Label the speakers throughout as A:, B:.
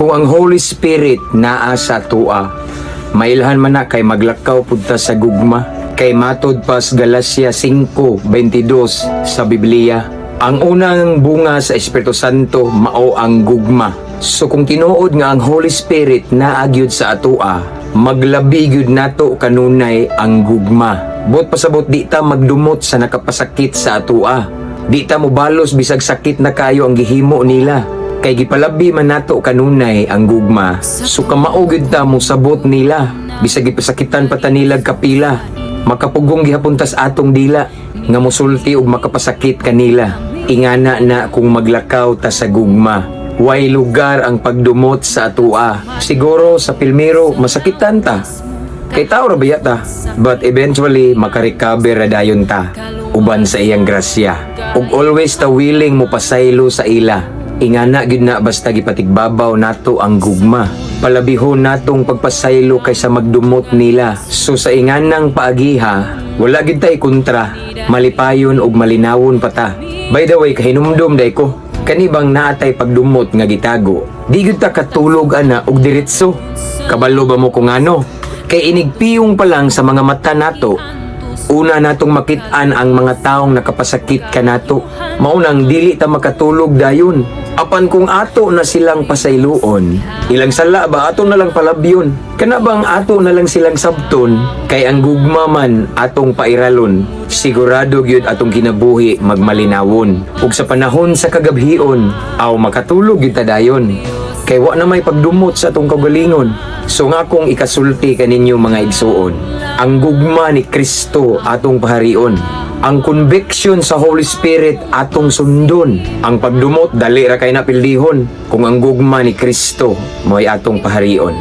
A: Kung ang Holy Spirit naa sa tua, mailhan man na kay maglakaw punta sa gugma. Kay matod pas Galacia 5:22 sa Biblia, ang unang bunga sa Espiritu Santo mao ang gugma. So kung tinuod nga ang Holy Spirit naagyud sa atua, maglabi gyud nato kanunay ang gugma. Bot pasabot di ta magdumot sa nakapasakit sa atua. Di ta mobalos bisag sakit na kayo ang gihimo nila. Kay gipalabi man nato kanunay ang gugma. So kamao gyud ta mo sabot nila. Bisag gipasakitan pa ta nila kapila. Makapugong gihapuntas atong dila nga mosulti og makapasakit kanila. Ingana na kung maglakaw ta sa gugma. Way lugar ang pagdumot sa atua. Siguro sa pilmiro masakitan ta. Kay tao ra biya ta. But eventually makarecover ra dayon ta uban sa iyang grasya. Ug always ta willing mo pasaylo sa ila. Ingana gyud na basta gipatigbabaw nato ang gugma. Palabihon natong pagpasaylo kaysa magdumot nila. So sa inganang paagiha, wala gid tay kontra, malipayon ug malinawon pa ta. By the way, kahinumdum day ko, kanibang naatay pagdumot nga gitago. Di gyud ta katulog ana og diretso. Kabalo ba mo kung ano? Kay inigpiyong pa lang sa mga mata nato. Una natong makit-an ang mga taong nakapasakit ka nato. Maunang dili ta makatulog dayon. Apan kung ato na silang pasayloon, ilang sala ba ato na lang palabyon? Kana bang ato na lang silang sabton? Kay ang gugma man atong pairalon. Sigurado gyud atong kinabuhi magmalinawon. Ug sa panahon sa kagabhion, aw makatulog gyud ta dayon. Kay wa na may pagdumot sa atong kagalingon. So nga kung ikasulti kaninyo mga igsuon, ang gugma ni Kristo atong paharion. Ang conviction sa Holy Spirit atong sundon. Ang pagdumot dali ra kay napildihon kung ang gugma ni Kristo mo'y atong paharion.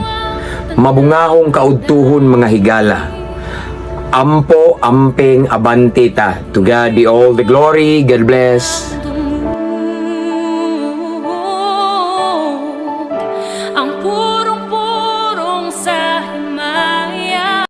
A: Mabungahong kaudtuhon mga higala. Ampo amping abante ta. To God be all the glory. God bless.